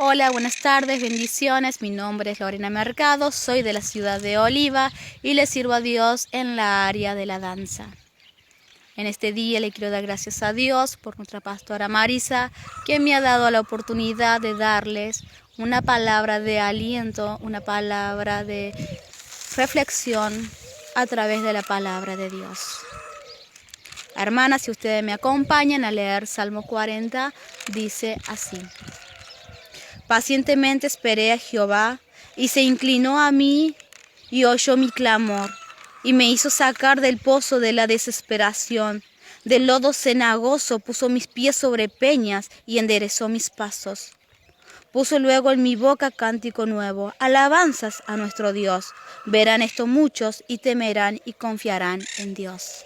Hola, buenas tardes, bendiciones. Mi nombre es Lorena Mercado, soy de la ciudad de Oliva y le sirvo a Dios en la área de la danza. En este día le quiero dar gracias a Dios por nuestra pastora Marisa, que me ha dado la oportunidad de darles una palabra de aliento, una palabra de reflexión a través de la palabra de Dios. Hermanas, si ustedes me acompañan a leer Salmo 40, dice así: Pacientemente esperé a Jehová, y se inclinó a mí, y oyó mi clamor, y me hizo sacar del pozo de la desesperación. Del lodo cenagoso puso mis pies sobre peñas, y enderezó mis pasos. Puso luego en mi boca cántico nuevo, alabanzas a nuestro Dios. Verán esto muchos, y temerán y confiarán en Dios.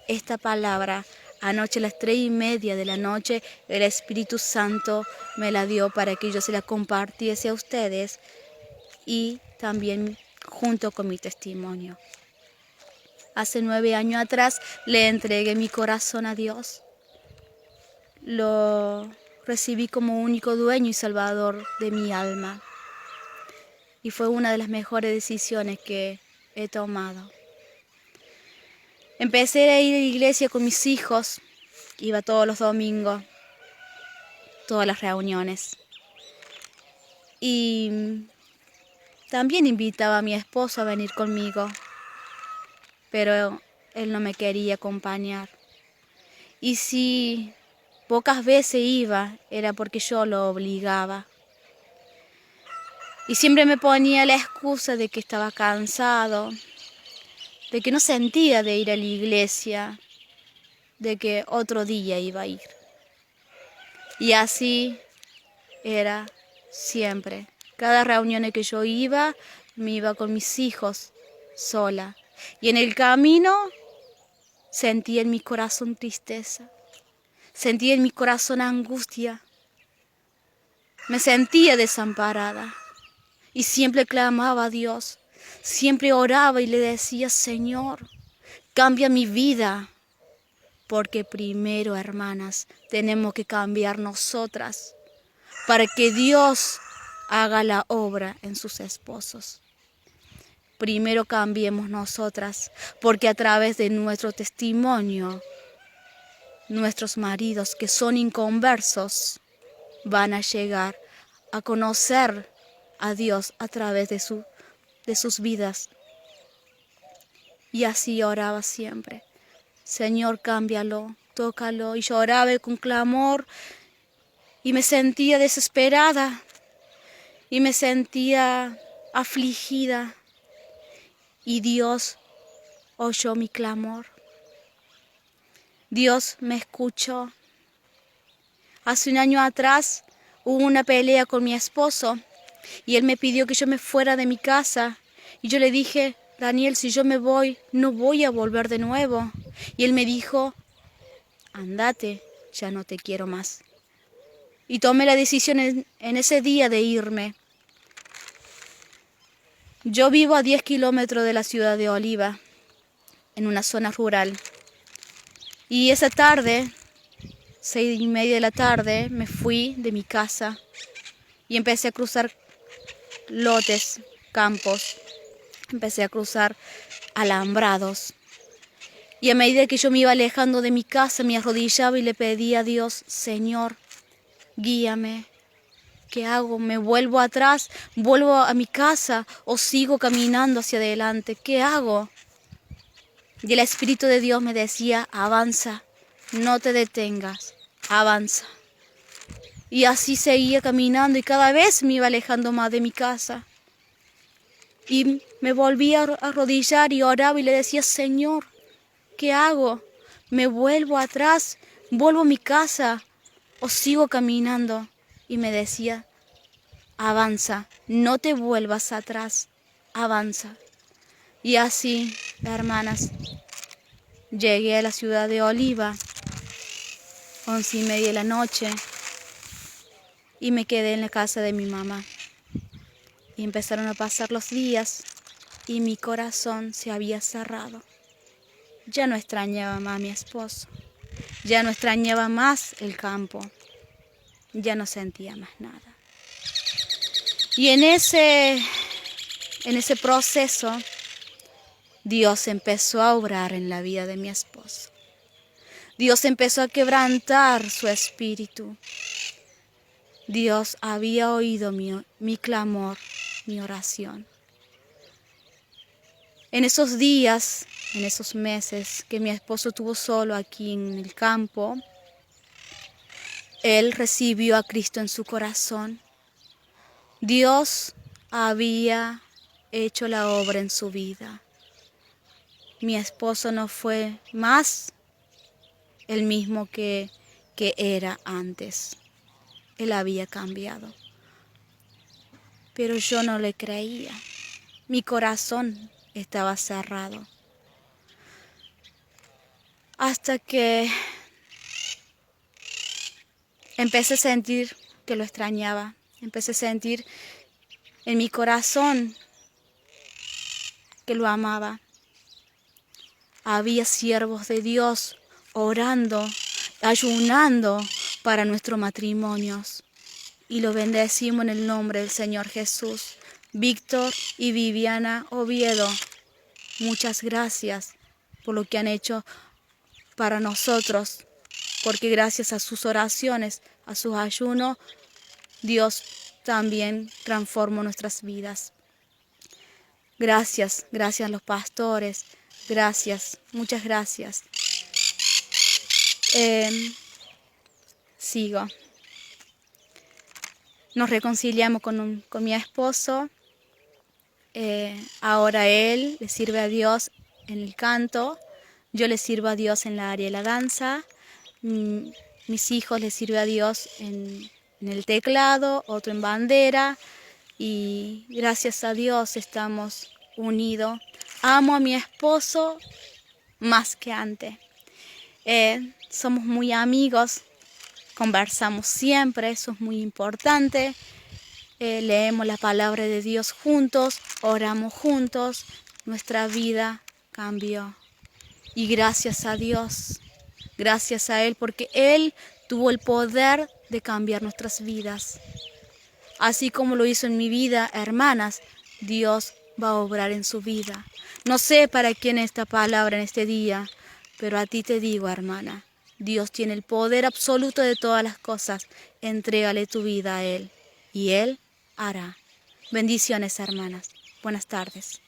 Esta palabra, anoche a las 3:30 de la noche, el Espíritu Santo me la dio para que yo se la compartiese a ustedes y también junto con mi testimonio. Hace 9 años atrás le entregué mi corazón a Dios. Lo recibí como único dueño y salvador de mi alma. Y fue una de las mejores decisiones que he tomado. Empecé a ir a la iglesia con mis hijos, iba todos los domingos, todas las reuniones. Y también invitaba a mi esposo a venir conmigo, pero él no me quería acompañar. Y si pocas veces iba, era porque yo lo obligaba. Y siempre me ponía la excusa de que estaba cansado, de que no sentía de ir a la iglesia, de que otro día iba a ir. Y así era siempre. Cada reunión en que yo iba, me iba con mis hijos sola. Y en el camino sentía en mi corazón tristeza, sentía en mi corazón angustia. Me sentía desamparada y siempre clamaba a Dios. Siempre oraba y le decía: Señor, cambia mi vida. Porque primero, hermanas, tenemos que cambiar nosotras para que Dios haga la obra en sus esposos. Primero cambiemos nosotras, porque a través de nuestro testimonio, nuestros maridos que son inconversos van a llegar a conocer a Dios a través de sus vidas. Y así oraba siempre: Señor, cámbialo, tócalo. Y lloraba con clamor y me sentía desesperada y me sentía afligida. Y Dios oyó mi clamor. Dios me escuchó. Hace 1 año atrás hubo una pelea con mi esposo y él me pidió que yo me fuera de mi casa. Y yo le dije: Daniel, si yo me voy, no voy a volver de nuevo. Y él me dijo: andate, ya no te quiero más. Y tomé la decisión en ese día de irme. Yo vivo a 10 kilómetros de la ciudad de Oliva, en una zona rural. Y esa tarde, 6:30 de la tarde, me fui de mi casa y empecé a cruzar lotes, campos. Empecé a cruzar alambrados. Y a medida que yo me iba alejando de mi casa, me arrodillaba y le pedía a Dios: Señor, guíame. ¿Qué hago? ¿Me vuelvo atrás? ¿Vuelvo a mi casa? ¿O sigo caminando hacia adelante? ¿Qué hago? Y el Espíritu de Dios me decía: avanza, no te detengas, avanza. Y así seguía caminando y cada vez me iba alejando más de mi casa. Y me volví a arrodillar y oraba y le decía: Señor, ¿qué hago? ¿Me vuelvo atrás? ¿Vuelvo a mi casa? ¿O sigo caminando? Y me decía: avanza, no te vuelvas atrás, avanza. Y así, hermanas, llegué a la ciudad de Oliva, 11:30 de la noche, y me quedé en la casa de mi mamá. Y empezaron a pasar los días y mi corazón se había cerrado. Ya no extrañaba más a mi esposo, ya no extrañaba más el campo, ya no sentía más nada. Y en ese proceso, Dios empezó a obrar en la vida de mi esposo. Dios empezó a quebrantar su espíritu. Dios había oído mi clamor, mi oración. En esos días, en esos meses que mi esposo estuvo solo aquí en el campo, él recibió a Cristo en su corazón. Dios había hecho la obra en su vida. Mi esposo no fue más el mismo que era antes. Él había cambiado. Pero yo no le creía. Mi corazón estaba cerrado. Hasta que empecé a sentir que lo extrañaba. Empecé a sentir en mi corazón que lo amaba. Había siervos de Dios orando, ayunando para nuestros matrimonios. Y lo bendecimos en el nombre del Señor Jesús. Víctor y Viviana Oviedo, muchas gracias por lo que han hecho para nosotros, porque gracias a sus oraciones, a sus ayunos, Dios también transformó nuestras vidas. Gracias, gracias a los pastores, gracias, muchas gracias. Sigo. Nos reconciliamos con mi esposo. Ahora él le sirve a Dios en el canto, yo le sirvo a Dios en la área de la danza, mis hijos le sirven a Dios en el teclado, otro en bandera, y gracias a Dios estamos unidos. Amo a mi esposo más que antes. Somos muy amigos, conversamos siempre, eso es muy importante. Leemos la palabra de Dios juntos, oramos juntos, nuestra vida cambió. Y gracias a Dios, gracias a Él, porque Él tuvo el poder de cambiar nuestras vidas. Así como lo hizo en mi vida, hermanas, Dios va a obrar en su vida. No sé para quién esta palabra en este día, pero a ti te digo, hermana, Dios tiene el poder absoluto de todas las cosas. Entrégale tu vida a Él y Él hará. Bendiciones, hermanas. Buenas tardes.